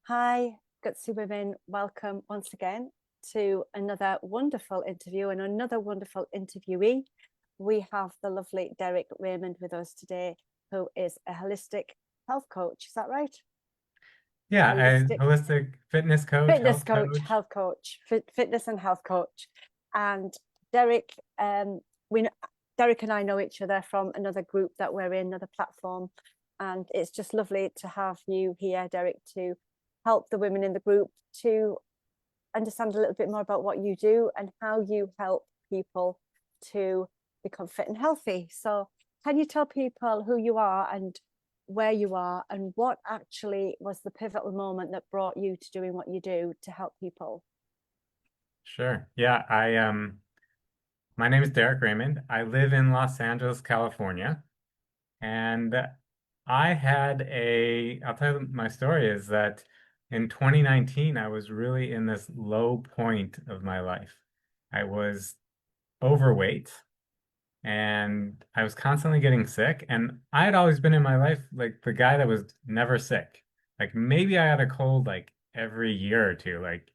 Hi, Gutsy Women. Welcome once again to another wonderful interview and another wonderful interviewee. We have the lovely Derek Raymond with us today, who is a holistic health coach. Is that right? Yeah, a Holistic holistic fitness coach, fitness health coach, coach. health coach, fitness and health coach. And Derek, we Derek and I know each other from another group that we're in, another platform, and it's just lovely to have you here, Derek, to help the women in the group to understand a little bit more about what you do and how you help people to become fit and healthy. So, can you tell people who you are and where you are and what actually was the pivotal moment that brought you to doing what you do to help people? Sure. Yeah, my name is Derek Raymond. I live in Los Angeles, California, and I'll tell you my story is that in 2019 I was really in this low point of my life. I was overweight and I was constantly getting sick. And I had always been in my life like the guy that was never sick. Like maybe I had a cold like every year or two, like,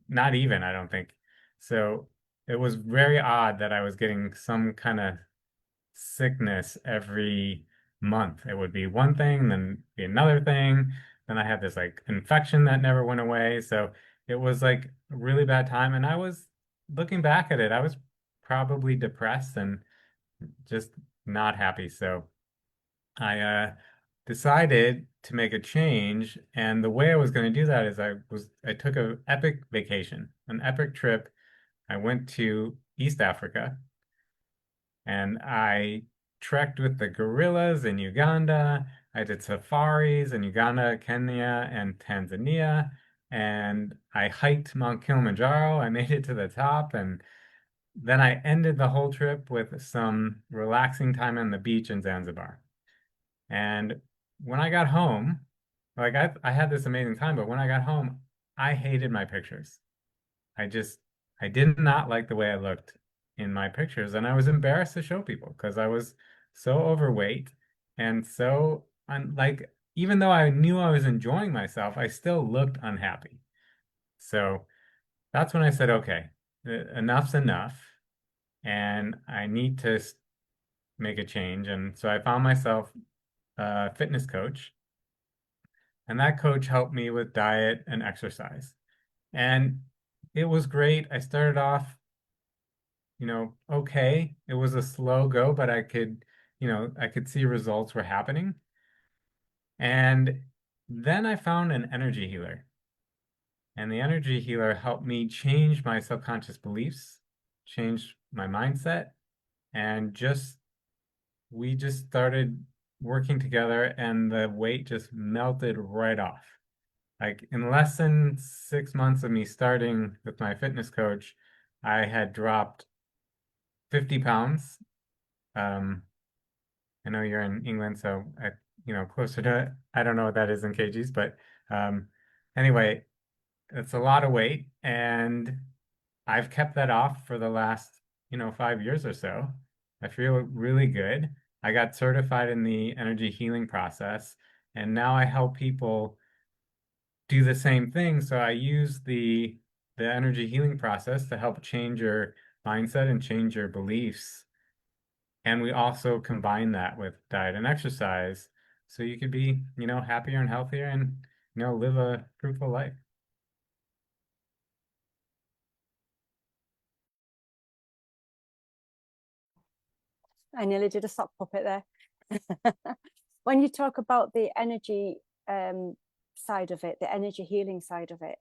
not even, I don't think. So it was very odd that I was getting some kind of sickness every month. It would be one thing, then be another thing. Then I had this like infection that never went away. So it was like a really bad time. And I was looking back at it, I was probably depressed and just not happy. So I decided to make a change, and the way I was going to do that is I took a epic vacation, an epic trip. I went to East Africa, and I trekked with the gorillas in Uganda. I did safaris in Uganda, Kenya, and Tanzania, and I hiked Mount Kilimanjaro. I made it to the top, and then I ended the whole trip with some relaxing time on the beach in Zanzibar. And when I got home, like I had this amazing time, but when I got home, I hated my pictures. I just I did not like the way I looked in my pictures, and I was embarrassed to show people because I was so overweight and so like even though I knew I was enjoying myself, I still looked unhappy. So that's when I said, okay, enough's enough, and I need to make a change. And so I found myself a fitness coach, and that coach helped me with diet and exercise. And it was great. I started off, okay. It was a slow go, but I could see results were happening. And then I found an energy healer. And the energy healer helped me change my subconscious beliefs, change my mindset, and we just started working together and the weight just melted right off. Like in less than 6 months of me starting with my fitness coach, I had dropped 50 pounds. Um, I know you're in England, so closer to, I don't know what that is in kgs, but um, anyway, it's a lot of weight, and I've kept that off for the last, 5 years or so. I feel really good. I got certified in the energy healing process, and now I help people do the same thing. So I use the energy healing process to help change your mindset and change your beliefs. And we also combine that with diet and exercise so you could be, happier and healthier and, live a fruitful life. I nearly did a sock puppet there. When you talk about the energy side of it, the energy healing side of it,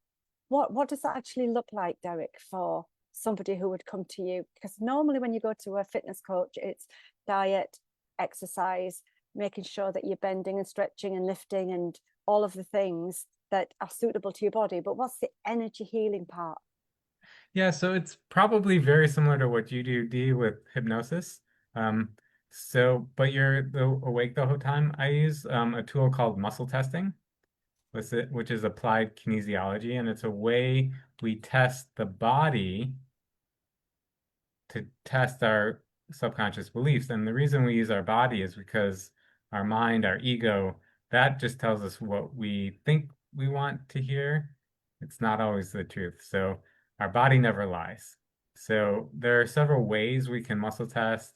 what does that actually look like, Derek, for somebody who would come to you? Because normally when you go to a fitness coach, it's diet, exercise, making sure that you're bending and stretching and lifting and all of the things that are suitable to your body. But what's the energy healing part? Yeah, so it's probably very similar to what you do, Dee, with hypnosis. Um, but you're awake the whole time. I use a tool called muscle testing, which is applied kinesiology, and it's a way we test the body to test our subconscious beliefs. And the reason we use our body is because our mind, our ego, that just tells us what we think we want to hear, it's not always the truth. So our body never lies. So there are several ways we can muscle test.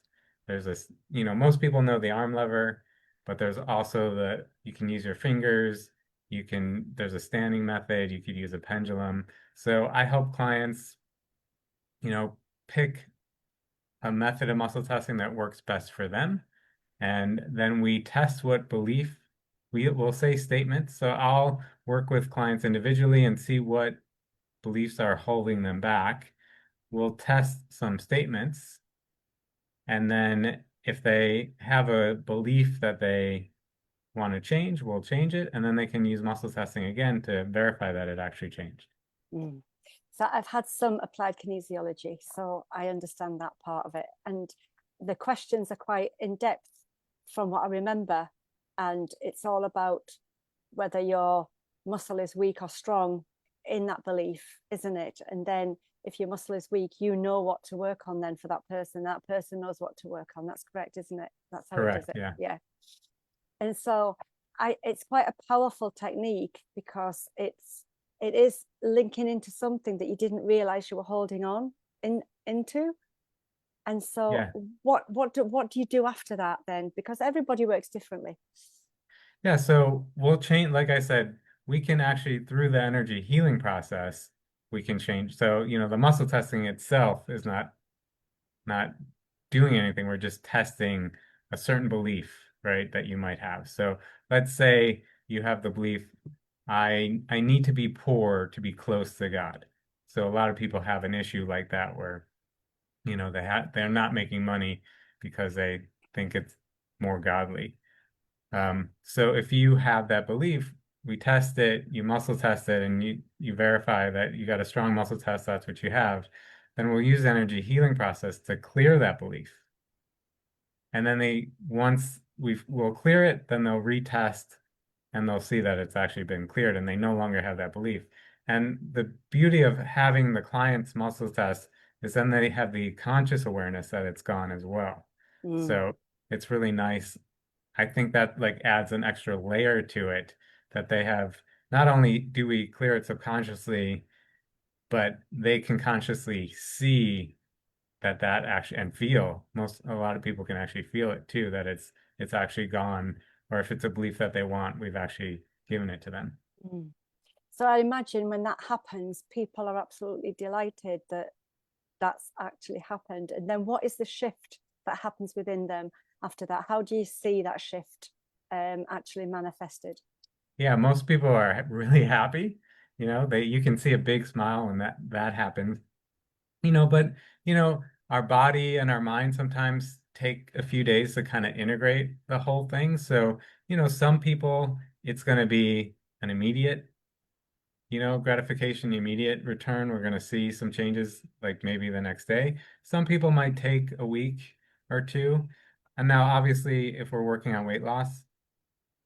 There's this, most people know the arm lever, but there's also you can use your fingers. There's a standing method. You could use a pendulum. So I help clients, pick a method of muscle testing that works best for them. And then we test what belief we will say statements. So I'll work with clients individually and see what beliefs are holding them back. We'll test some statements. And then if they have a belief that they want to change, we'll change it. And then they can use muscle testing again to verify that it actually changed. Mm. So I've had some applied kinesiology, so I understand that part of it. And the questions are quite in depth from what I remember. And it's all about whether your muscle is weak or strong in that belief, isn't it? And then if your muscle is weak, you know what to work on then for that person. That person knows what to work on. That's correct, isn't it? That's how it does Correct. it. Yeah. Yeah. And so it's quite a powerful technique because it is linking into something that you didn't realize you were holding on into. And so Yeah. what do you do after that then? Because everybody works differently. Yeah. So we'll change, like I said, we can actually, through the energy healing process, we can change. So, the muscle testing itself is not doing anything. We're just testing a certain belief, right, that you might have. So let's say you have the belief, I need to be poor to be close to God. So a lot of people have an issue like that where, they're not making money because they think it's more godly. So if you have that belief, we test it, you muscle test it, and you verify that you got a strong muscle test, that's what you have, then we'll use the energy healing process to clear that belief. And then once we'll clear it, then they'll retest and they'll see that it's actually been cleared and they no longer have that belief. And the beauty of having the client's muscle test is then they have the conscious awareness that it's gone as well. Mm. So it's really nice. I think that like adds an extra layer to it that they have. Not only do we clear it subconsciously, but they can consciously see that actually and feel a lot of people can actually feel it too, that it's actually gone, or if it's a belief that they want, we've actually given it to them. Mm. So I imagine when that happens, people are absolutely delighted that that's actually happened. And then what is the shift that happens within them after that? How do you see that shift actually manifested? Yeah, most people are really happy. You can see a big smile when that happens. But our body and our mind sometimes take a few days to kind of integrate the whole thing. So, some people it's going to be an immediate, gratification, immediate return. We're going to see some changes like maybe the next day. Some people might take a week or two. And now, obviously, if we're working on weight loss,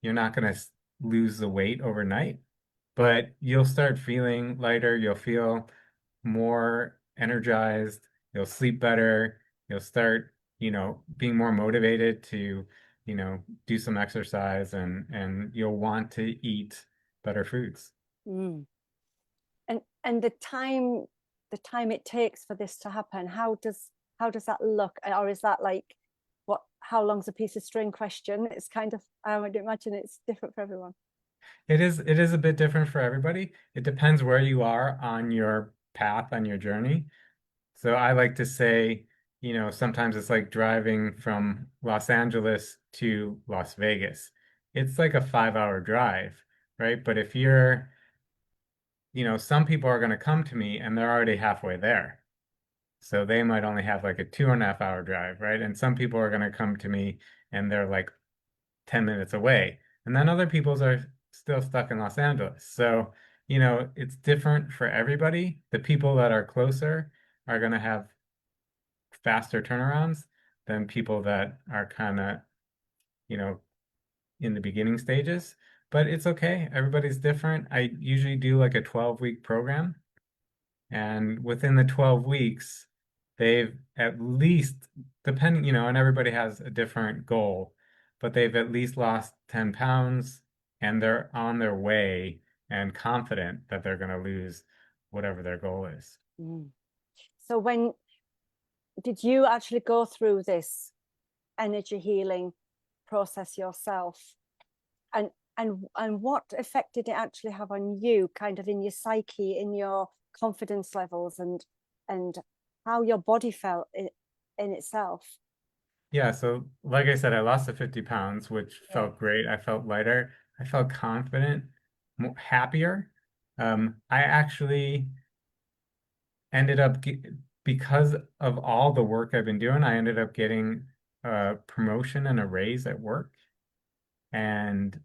you're not going to lose the weight overnight, but you'll start feeling lighter. You'll feel more energized. You'll sleep better. You'll start, being more motivated to, do some exercise and you'll want to eat better foods. Mm. And the time it takes for this to happen, how does that look? Or is that like how long's a piece of string question? It's kind of, I would imagine it's different for everyone. It is a bit different for everybody. It depends where you are on your path, on your journey. So I like to say, sometimes it's like driving from Los Angeles to Las Vegas. It's like a 5 hour drive, right? But if some people are going to come to me and they're already halfway there. So they might only have like a 2.5 hour drive, right? And some people are going to come to me and they're like 10 minutes away. And then other people's are still stuck in Los Angeles. So, it's different for everybody. The people that are closer are going to have faster turnarounds than people that are kind of, you know, in the beginning stages. But it's okay. Everybody's different. I usually do like a 12-week program. And within the 12 weeks, they've at least, depending, and everybody has a different goal, but they've at least lost 10 pounds and they're on their way and confident that they're going to lose whatever their goal is. Mm. So when did you actually go through this energy healing process yourself? And and what effect did it actually have on you, kind of in your psyche, in your confidence levels, and how your body felt in itself? Yeah, so like I said, I lost the 50 pounds, which Yeah. felt great. I felt lighter. I felt confident, happier. I actually ended up, because of all the work I've been doing, I ended up getting a promotion and a raise at work. And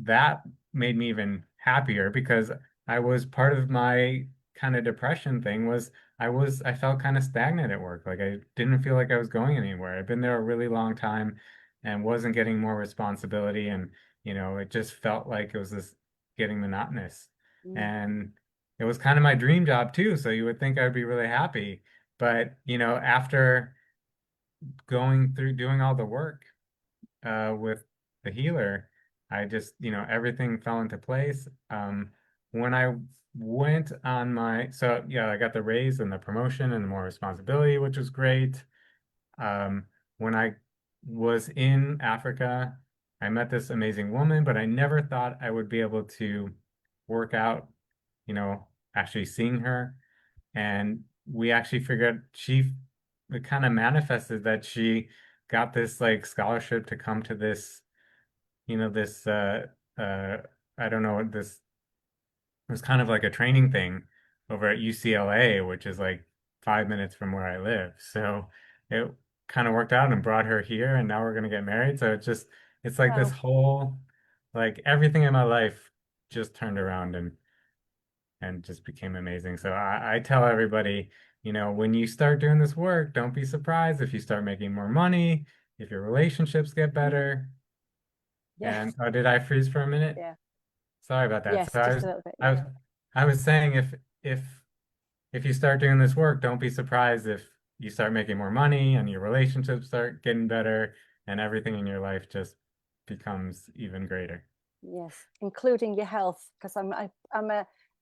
that made me even happier because I was part of my kind of depression thing was I felt kind of stagnant at work. Like I didn't feel like I was going anywhere. I've been there a really long time and wasn't getting more responsibility. And, it just felt like it was this getting monotonous. Mm. And it was kind of my dream job too. So you would think I'd be really happy. But, after going through doing all the work, with the healer, I just, everything fell into place. When I went on so yeah, I got the raise and the promotion and the more responsibility, which was great. When I was in Africa, I met this amazing woman, but I never thought I would be able to work out, you know, actually seeing her. And we actually figured it kind of manifested that she got this like scholarship to come to this, this uh I don't know, this it was kind of like a training thing over at UCLA, which is like 5 minutes from where I live. So it kind of worked out and brought her here, and now we're gonna get married. So it's like this Wow. whole, like everything in my life just turned around and just became amazing. So I tell everybody, when you start doing this work, don't be surprised if you start making more money, if your relationships get better. Yeah. And oh, did I freeze for a minute? Yeah. Sorry about that. Yes, So just a little bit. I Yeah. was, I was saying if if you start doing this work, don't be surprised if you start making more money and your relationships start getting better and everything in your life just becomes even greater. Yes, including your health, because I'm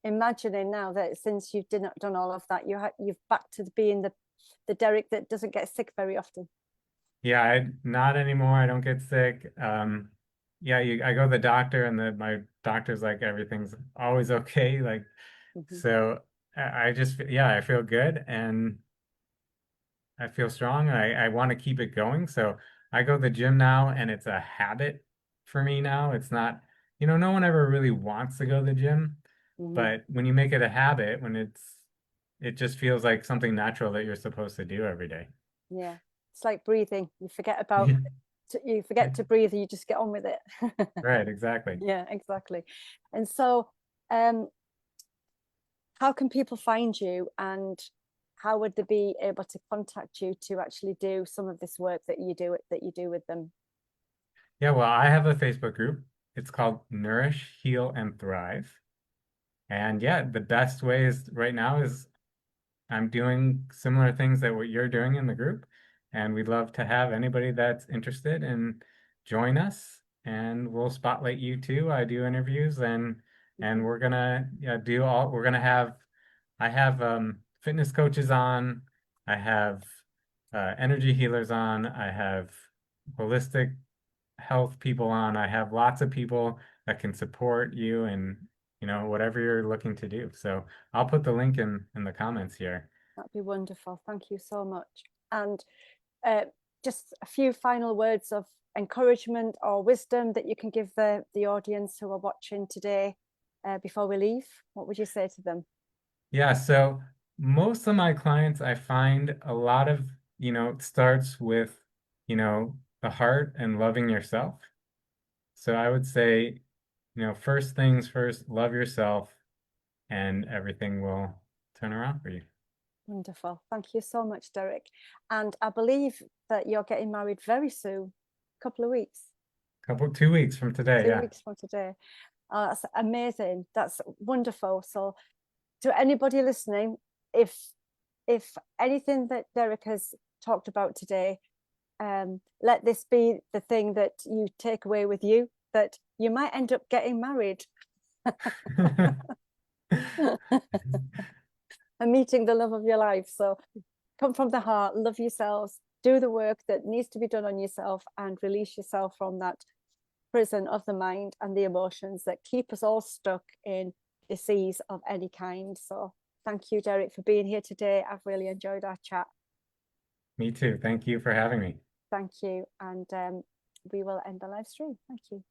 imagining now that since you've done all of that, you've back to being the Derek that doesn't get sick very often. Yeah, not anymore. I don't get sick. Yeah, I go to the doctor and my doctor's like everything's always okay. Like, Mhm. so I just, yeah, I feel good and I feel strong and I want to keep it going. So I go to the gym now and it's a habit for me now. It's not, no one ever really wants to go to the gym, Mhm. but when you make it a habit, it just feels like something natural that you're supposed to do every day. Yeah, it's like breathing. Yeah. You forget to breathe, and you just get on with it. Right, exactly. Yeah, exactly. And so, um, how can people find you, and how would they be able to contact you to actually do some of this work that you do with them? Yeah, well, I have a Facebook group. It's called Nourish, Heal, and Thrive. And yeah, the best way is right now is I'm doing similar things that what you're doing in the group, and we'd love to have anybody that's interested and join us, and we'll spotlight you too. I do interviews and Mhm. we're gonna, yeah, we're gonna have I have fitness coaches on, I have energy healers on, I have holistic health people on, I have lots of people that can support you and whatever you're looking to do. So I'll put the link in the comments here. That'd be wonderful. Thank you so much. And uh, just a few final words of encouragement or wisdom that you can give the audience who are watching today before we leave. What would you say to them? Yeah, so most of my clients, I find a lot of, it starts with, the heart and loving yourself. So I would say, first things first, love yourself and everything will turn around for you. Wonderful. Thank you so much, Derek. And I believe that you're getting married very soon, a couple of weeks, 2 weeks from today, two yeah. weeks from today. That's amazing. That's wonderful. So to anybody listening, if anything that Derek has talked about today, let this be the thing that you take away with you, that you might end up getting married. And meeting the love of your life. So come from the heart, love yourselves, do the work that needs to be done on yourself, and release yourself from that prison of the mind and the emotions that keep us all stuck in disease of any kind. So thank you, Derek, for being here today. I've really enjoyed our chat. Me too. Thank you for having me. Thank you. And we will end the live stream. Thank you.